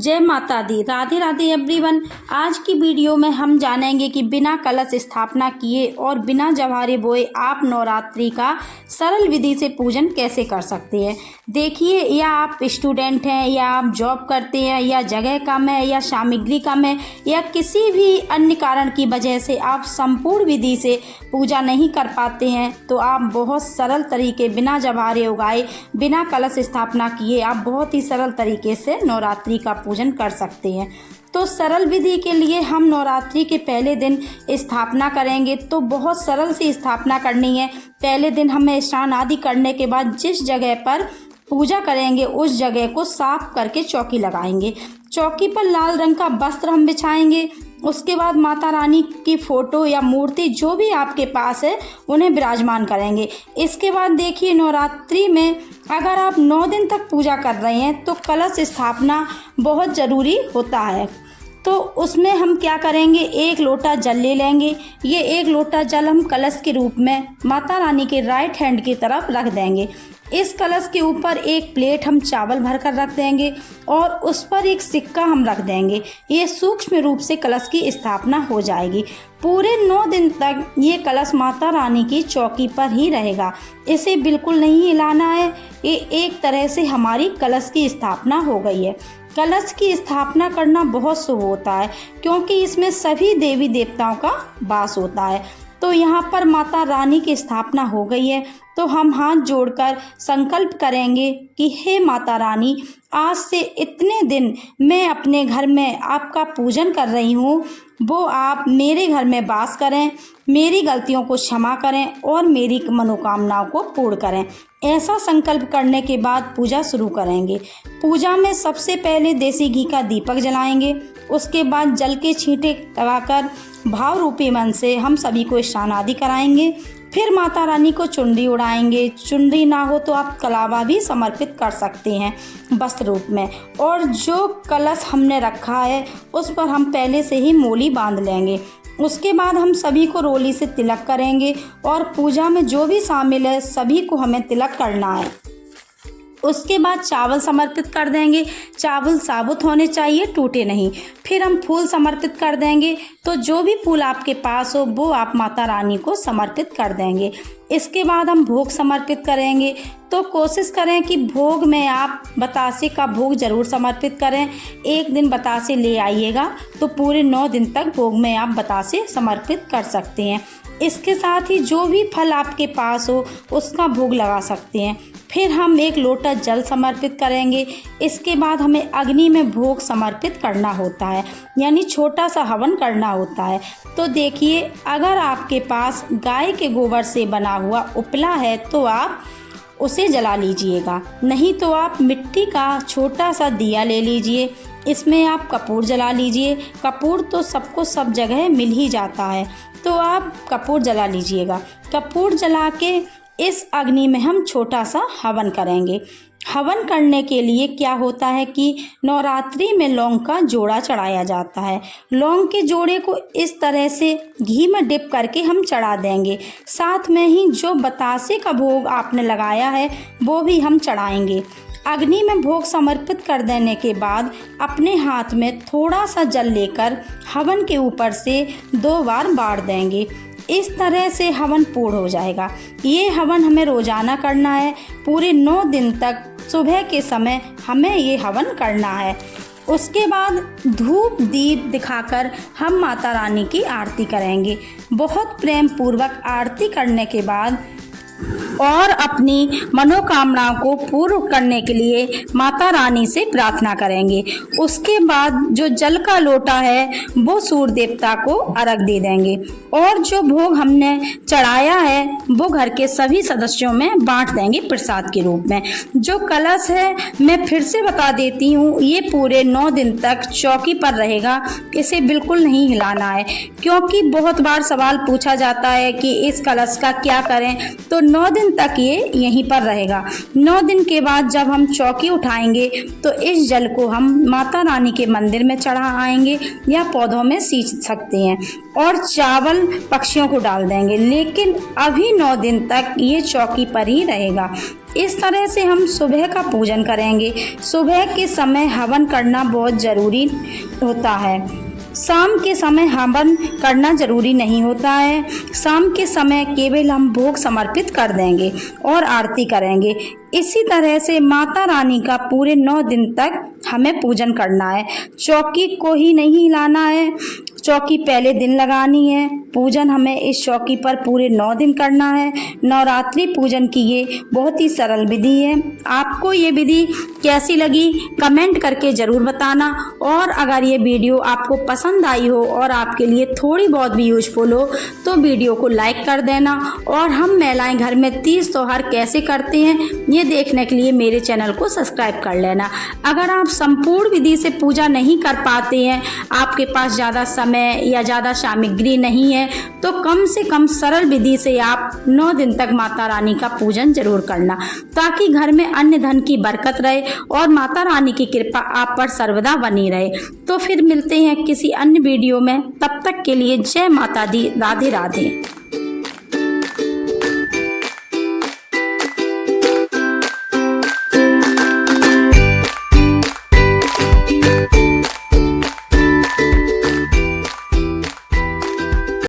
जय माता दी। राधे राधे एवरीवन। आज की वीडियो में हम जानेंगे कि बिना कलश स्थापना किए और बिना जवारे बोए आप नवरात्रि का सरल विधि से पूजन कैसे कर सकते हैं। देखिए, या आप स्टूडेंट हैं, या आप जॉब करते हैं, या जगह कम है, या सामग्री कम है, या किसी भी अन्य कारण की वजह से आप संपूर्ण विधि से पूजा नहीं कर पाते हैं, तो आप बहुत सरल तरीके बिना जवारे उगाए, बिना कलश स्थापना किए आप बहुत ही सरल तरीके से नवरात्रि का पूजन कर सकते हैं। तो सरल विधि के लिए हम नवरात्रि के पहले दिन स्थापना करेंगे। तो बहुत सरल सी स्थापना करनी है। पहले दिन हमें स्नान आदि करने के बाद जिस जगह पर पूजा करेंगे उस जगह को साफ करके चौकी लगाएंगे। चौकी पर लाल रंग का वस्त्र हम बिछाएंगे। उसके बाद माता रानी की फ़ोटो या मूर्ति जो भी आपके पास है उन्हें विराजमान करेंगे। इसके बाद देखिए, नवरात्रि में अगर आप 9 दिन तक पूजा कर रहे हैं तो कलश स्थापना बहुत ज़रूरी होता है। तो उसमें हम क्या करेंगे, 1 लोटा जल ले लेंगे। ये 1 लोटा जल हम कलश के रूप में माता रानी के राइट हैंड की तरफ रख देंगे। इस कलश के ऊपर 1 प्लेट हम चावल भर कर रख देंगे और उस पर 1 सिक्का हम रख देंगे। ये सूक्ष्म रूप से कलश की स्थापना हो जाएगी। पूरे 9 दिन तक ये कलश माता रानी की चौकी पर ही रहेगा। इसे बिल्कुल नहीं हिलाना है। ये एक तरह से हमारी कलश की स्थापना हो गई है। कलश की स्थापना करना बहुत शुभ होता है क्योंकि इसमें सभी देवी देवताओं का वास होता है। तो यहाँ पर माता रानी की स्थापना हो गई है। तो हम हाथ जोड़कर संकल्प करेंगे कि हे माता रानी, आज से इतने दिन मैं अपने घर में आपका पूजन कर रही हूँ, वो आप मेरे घर में वास करें, मेरी गलतियों को क्षमा करें और मेरी मनोकामनाओं को पूर्ण करें। ऐसा संकल्प करने के बाद पूजा शुरू करेंगे। पूजा में सबसे पहले देसी घी का दीपक जलाएंगे। उसके बाद जल के छींटे लगाकर भाव रूपी मन से हम सभी को स्नान आदि कराएंगे। फिर माता रानी को चुनरी उड़ाएंगे। चुनरी ना हो तो आप कलावा भी समर्पित कर सकते हैं वस्त्र रूप में। और जो कलश हमने रखा है उस पर हम पहले से ही मोली बांध लेंगे। उसके बाद हम सभी को रोली से तिलक करेंगे और पूजा में जो भी शामिल है सभी को हमें तिलक करना है। उसके बाद चावल समर्पित कर देंगे। चावल साबुत होने चाहिए, टूटे नहीं। फिर हम फूल समर्पित कर देंगे। तो जो भी फूल आपके पास हो वो आप माता रानी को समर्पित कर देंगे। इसके बाद हम भोग समर्पित करेंगे। तो कोशिश करें कि भोग में आप बतासे का भोग ज़रूर समर्पित करें। 1 दिन बतासे ले आइएगा तो पूरे 9 दिन तक भोग में आप बतासे समर्पित कर सकते हैं। इसके साथ ही जो भी फल आपके पास हो उसका भोग लगा सकते हैं। फिर हम 1 लोटा जल समर्पित करेंगे। इसके बाद हमें अग्नि में भोग समर्पित करना होता है, यानी छोटा सा हवन करना होता है। तो देखिए, अगर आपके पास गाय के गोबर से बना हुआ उपला है तो आप उसे जला लीजिएगा, नहीं तो आप मिट्टी का छोटा सा दिया ले लीजिए। इसमें आप कपूर जला लीजिए। कपूर तो सबको सब जगह मिल ही जाता है, तो आप कपूर जला लीजिएगा। कपूर जला के इस अग्नि में हम छोटा सा हवन करेंगे। हवन करने के लिए क्या होता है कि नवरात्रि में लौंग का जोड़ा चढ़ाया जाता है। लौंग के जोड़े को इस तरह से घी में डिप करके हम चढ़ा देंगे। साथ में ही जो बतासे का भोग आपने लगाया है वो भी हम चढ़ाएंगे। अग्नि में भोग समर्पित कर देने के बाद अपने हाथ में थोड़ा सा जल लेकर हवन के ऊपर से 2 बार बाढ़ देंगे। इस तरह से हवन पूर्ण हो जाएगा। ये हवन हमें रोजाना करना है। पूरे 9 दिन तक सुबह के समय हमें ये हवन करना है। उसके बाद धूप दीप दिखाकर हम माता रानी की आरती करेंगे। बहुत प्रेम पूर्वक आरती करने के बाद और अपनी मनोकामनाओं को पूर्ण करने के लिए माता रानी से प्रार्थना करेंगे। उसके बाद जो जल का लोटा है वो सूर्य देवता को अर्घ दे देंगे और जो भोग हमने चढ़ाया है वो घर के सभी सदस्यों में बांट देंगे प्रसाद के रूप में। जो कलश है मैं फिर से बता देती हूँ, ये पूरे 9 दिन तक चौकी पर रहेगा। इसे बिल्कुल नहीं हिलाना है क्योंकि बहुत बार सवाल पूछा जाता है कि इस कलश का क्या करें। तो 9 दिन तक ये यहीं पर रहेगा। 9 दिन के बाद जब हम चौकी उठाएंगे तो इस जल को हम माता रानी के मंदिर में चढ़ा आएंगे या पौधों में सींच सकते हैं और चावल पक्षियों को डाल देंगे। लेकिन अभी 9 दिन तक ये चौकी पर ही रहेगा। इस तरह से हम सुबह का पूजन करेंगे। सुबह के समय हवन करना बहुत ज़रूरी होता है। शाम के समय हवन करना जरूरी नहीं होता है। शाम के समय केवल हम भोग समर्पित कर देंगे और आरती करेंगे। इसी तरह से माता रानी का पूरे 9 दिन तक हमें पूजन करना है। चौकी को ही नहीं हिलाना है, चौकी पहले दिन लगानी है। पूजन हमें इस चौकी पर पूरे 9 दिन करना है। नवरात्रि पूजन की ये बहुत ही सरल विधि है। आपको ये विधि कैसी लगी कमेंट करके ज़रूर बताना, और अगर ये वीडियो आपको पसंद आई हो और आपके लिए थोड़ी बहुत भी यूजफुल हो तो वीडियो को लाइक कर देना। और हम महिलाएं घर में तीज त्योहार कैसे करते हैं ये देखने के लिए मेरे चैनल को सब्सक्राइब कर लेना। अगर आप संपूर्ण विधि से पूजा नहीं कर पाते हैं, आपके पास ज़्यादा समय या ज़्यादा सामग्री नहीं है, तो कम से कम सरल विधि से आप 9 दिन तक माता रानी का पूजन जरूर करना, ताकि घर में अन्न धन की बरकत रहे और माता रानी की कृपा आप पर सर्वदा बनी रहे। तो फिर मिलते हैं किसी अन्य वीडियो में, तब तक के लिए जय माता दी, राधे राधे।